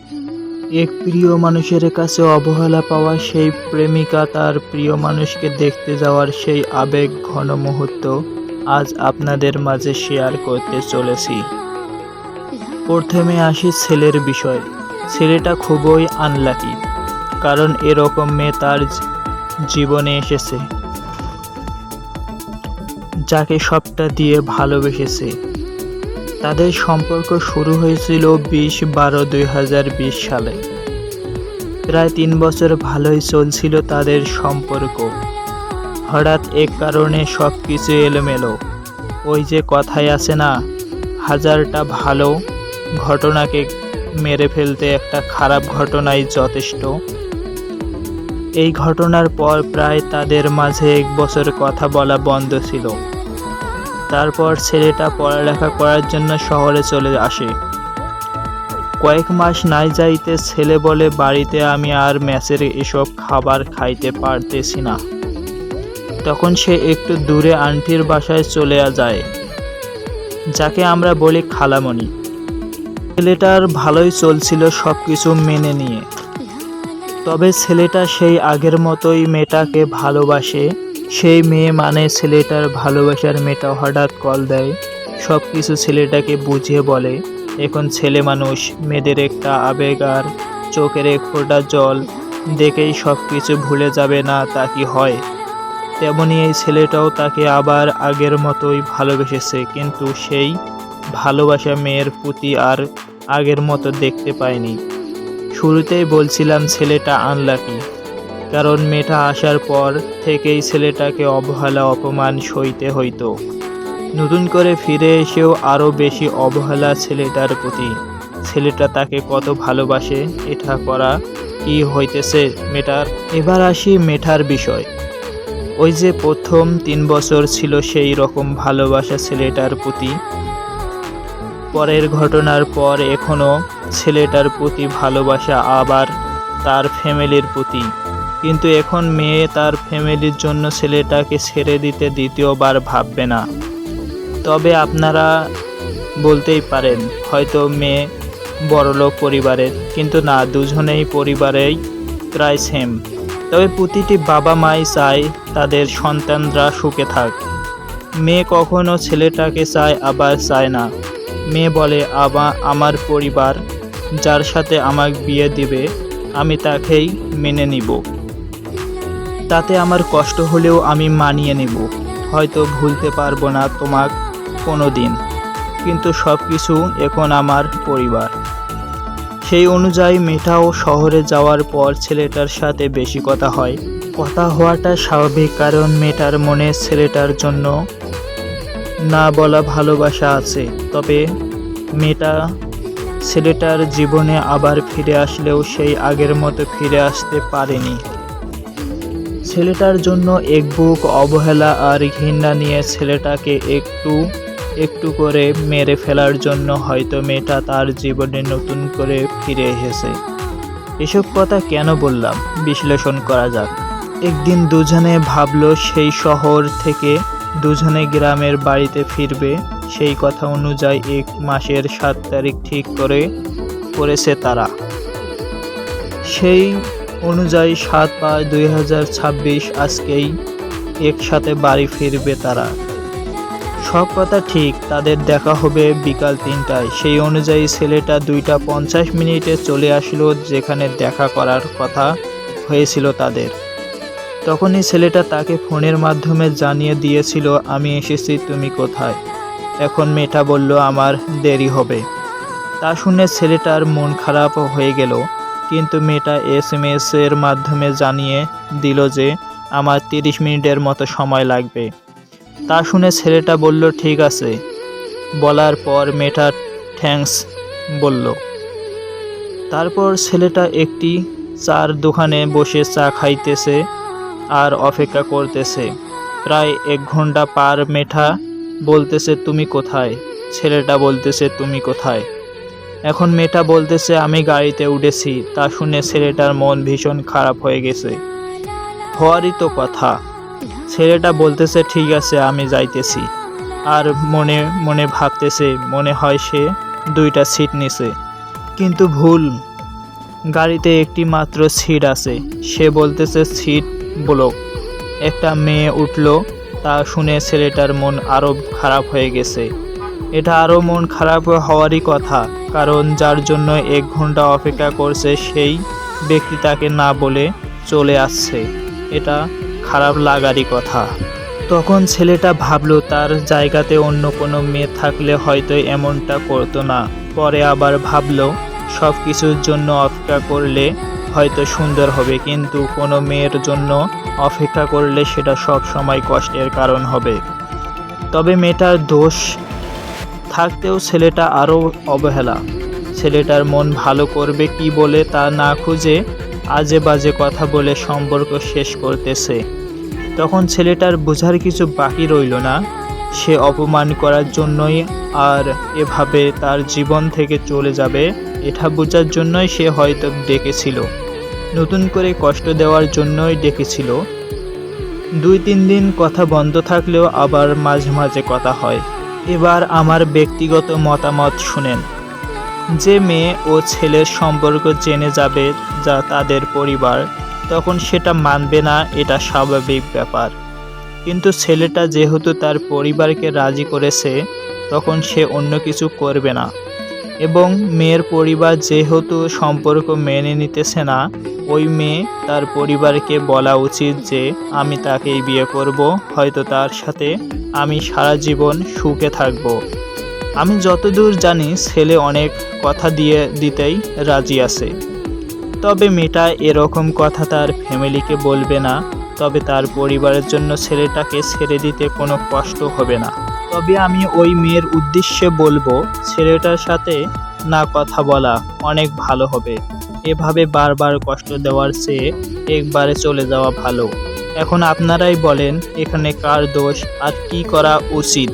এক প্রিয় মানুষের কাছে অবহেলা পাওয়া সেই প্রেমিকা তার প্রিয় মানুষকে দেখতে যাওয়ার সেই আবেগ ঘন মুহূর্ত আজ আপনাদের মাঝে শেয়ার করতে চলেছি। প্রথমে আসি ছেলের বিষয়। ছেলেটা খুবই আনলাকি, কারণ এরকম মেয়ে তার জীবনে এসেছে যাকে সবটা দিয়ে ভালোবেসেছে। তাদের সম্পর্ক শুরু হয়েছিল 20/12/2020 সালে। প্রায় 3 বছর ভালোই চলছিল তাদের সম্পর্ক। হঠাৎ এক কারণে সব কিছু এলোমেলো। ওই যে কথায় আছে না, 1000টা ভালো ঘটনাকে মেরে ফেলতে একটা খারাপ ঘটনাই যথেষ্ট। এই ঘটনার পর প্রায় তাদের মাঝে 1 বছর কথা বলা বন্ধ ছিল। তারপর ছেলেটা পড়ালেখা করার জন্য শহরে চলে আসে। কয়েক মাস নাই যাইতে ছেলে বলে, বাড়িতে আমি আর মেসের এসব খাবার খাইতে পারতেছি না। তখন সে একটু দূরে আন্টির বাসায় চলে যায়, যাকে আমরা বলি খালামণি। ছেলেটার ভালোই চলছিল সবকিছু মেনে নিয়ে। তবে ছেলেটা সেই আগের মতোই মেয়েটাকে ভালোবাসে। সেই মেয়ে মানে ছেলেটার ভালোবাসার মেয়েটা হঠাৎ কল দেয়, সব কিছু ছেলেটাকে বুঝিয়ে বলে। এখন ছেলে মানুষ, মেয়েদের একটা আবেগ আর চোখের এক ফোঁটা জল দেখেই সব কিছু ভুলে যাবে না, তা কি হয়? তেমনি এই ছেলেটাও তাকে আবার আগের মতোই ভালোবেসেছে, কিন্তু সেই ভালোবাসা মেয়ের প্রতি আর আগের মতো দেখতে পায়নি। শুরুতেই বলছিলাম ছেলেটা আনলাকি, কারণ মেয়েটা আসার পর থেকেই ছেলেটাকে অবহেলা অপমান সইতে হইতো। নতুন করে ফিরে এসেও আরও বেশি অবহেলা ছেলেটার প্রতি। ছেলেটা তাকে কত ভালোবাসে, এটা করা কি হইতেছে মেয়েটার? এবার আসি মেয়েটার বিষয়। ওই যে প্রথম 3 বছর ছিল সেই রকম ভালোবাসা ছেলেটার প্রতি। পরের ঘটনার পর এখনও ছেলেটার প্রতি ভালোবাসা, আবার তার ফ্যামিলির প্রতি। কিন্তু এখন মেয়ে তার ফ্যামিলির জন্য ছেলেটাকে ছেড়ে দিতে দ্বিতীয়বার ভাববে না। তবে আপনারা বলতেই পারেন হয়তো মেয়ে বড়লোক পরিবারের, কিন্তু না, দুজনেই পরিবারেই প্রায় সেম। তবে প্রতিটি বাবা মাই চায় তাদের সন্তানরা সুখে থাক। মেয়ে কখনো ছেলেটাকে চায়, আবার চায় না। মেয়ে বলে, আমার পরিবার যার সাথে আমাকে বিয়ে দিবে আমি তাকেই মেনে নিব। তাতে আমার কষ্ট হলেও আমি মানিয়ে নিব। হয়তো ভুলতে পারবো না তোমাকে কোনো দিন, কিন্তু সব কিছু এখন আমার পরিবার। সেই অনুযায়ী মেয়েটাও শহরে যাওয়ার পর ছেলেটার সাথে বেশি কথা হয়। কথা হওয়াটা স্বাভাবিক, কারণ মেয়েটার মনে ছেলেটার জন্য না বলা ভালোবাসা আছে। তবে মেয়েটা ছেলেটার জীবনে আবার ফিরে আসলেও সেই আগের মতো ফিরে আসতে পারেনি। ছেলেটার জন্য এক বুক অবহেলা আর ঘৃণা নিয়ে ছেলেটাকে একটু একটু করে মেরে ফেলার জন্য হয়তো মেয়েটা তার জীবনে নতুন করে ফিরে এসেছে। এসব কথা কেন বললাম, বিশ্লেষণ করা যাক। একদিন দুজনে ভাবলো সেই শহর থেকে দুজনে গ্রামের বাড়িতে ফিরবে। সেই কথা অনুযায়ী 1 মাসের 7 তারিখ ঠিক করেছে তারা। সেই অনুযায়ী 7/5/2026 আজকেই একসাথে বাড়ি ফিরবে তারা। সব কথা ঠিক, তাদের দেখা হবে বিকাল 3টায়। সেই অনুযায়ী ছেলেটা 2:50 চলে আসলো যেখানে দেখা করার কথা হয়েছিল তাদের। তখনই ছেলেটা তাকে ফোনের মাধ্যমে জানিয়ে দিয়েছিল, আমি এসেছি, তুমি কোথায়? এখন মেয়েটা বলল, আমার দেরি হবে। তা শুনে ছেলেটার মন খারাপ হয়ে গেল, কিন্তু মেয়েটা SMS এর মাধ্যমে জানিয়ে দিল যে আমার 30 মিনিটের মতো সময় লাগবে। তা শুনে ছেলেটা বলল, ঠিক আছে। বলার পর মেয়েটা থ্যাঙ্কস বলল। তারপর ছেলেটা একটি চার দোকানে বসে চা খাইতেছে আর অপেক্ষা করতেছে। প্রায় 1 ঘন্টা পার। মেয়েটা বলতেছে, তুমি কোথায়? ছেলেটা বলতেছে, তুমি কোথায়? এখন মেয়েটা বলতেছে, আমি গাড়িতে উঠেছি। তা শুনে ছেলেটার মন ভীষণ খারাপ হয়ে গেছে। হওয়ারই তো কথা। ছেলেটা বলতেছে, ঠিক আছে, আমি যাইতেছি। আর মনে মনে ভাবতেছে, মনে হয় সে 2টা সিট নিছে। কিন্তু ভুল। গাড়িতে একটি মাত্র সিট আছে, সে বলতেছে সিট ব্লক। একটা মেয়ে উঠলো, তা শুনে ছেলেটার মন আরও খারাপ হয়ে গেছে। এটা আরও মন খারাপ হওয়ারই কথা, কারণ যার জন্য 1 ঘন্টা অপেক্ষা করছে সেই ব্যক্তি তাকে না বলে চলে আসছে। এটা খারাপ লাগারই কথা। তখন ছেলেটা ভাবলো তার জায়গাতে অন্য কোনো মেয়ে থাকলে হয়তো এমনটা করতো না। পরে আবার ভাবলো সব কিছুর জন্য অপেক্ষা করলে হয়তো সুন্দর হবে, কিন্তু কোনো মেয়ের জন্য অপেক্ষা করলে সেটা সব সময় কষ্টের কারণ হবে। তবে মেয়েটার দোষ থাকতেও ছেলেটা আরও অবহেলা। ছেলেটার মন ভালো করবে কি বলে তা না খুঁজে আজে বাজে কথা বলে সম্পর্ক শেষ করতেছে। তখন ছেলেটার বোঝার কিছু বাকি রইল না, সে অপমান করার জন্যই আর এভাবে তার জীবন থেকে চলে যাবে এটা বোঝার জন্যই সে হয়তো ডেকেছিল, নতুন করে কষ্ট দেওয়ার জন্যই ডেকেছিল। 2-3 দিন কথা বন্ধ থাকলেও আবার মাঝে মাঝে কথা হয়। এবার আমার ব্যক্তিগত মতামত শুনেন। যে মেয়ে ও ছেলের সম্পর্ক জেনে যাবে যা তাদের পরিবার, তখন সেটা মানবে না, এটা স্বাভাবিক ব্যাপার। কিন্তু ছেলেটা যেহেতু তার পরিবারকে রাজি করেছে, তখন সে অন্য কিছু করবে না। এবং মেয়ের পরিবার যেহেতু সম্পর্ক মেনে নিতেছে না, ওই মেয়ে তার পরিবারকে বলা উচিত যে আমি তাকেই বিয়ে করব, হয়তো তার সাথে আমি সারা জীবন সুখে থাকব। আমি যতদূর জানি ছেলে অনেক কথা দিতেই রাজি আছে। তবে মেয়েটা এরকম কথা তার ফ্যামিলিকে বলবে না, তবে তার পরিবারের জন্য ছেলেটাকে ছেড়ে দিতে কোনো কষ্ট হবে না। তবে আমি ওই মেয়ের উদ্দেশ্যে বলবো ছেলেটার সাথে না কথা বলা অনেক ভালো হবে। এভাবে বারবার কষ্ট দেওয়ার চেয়ে একবারে চলে যাওয়া ভালো। এখন আপনারাই বলেন এখানে কার দোষ আর কি করা উচিত।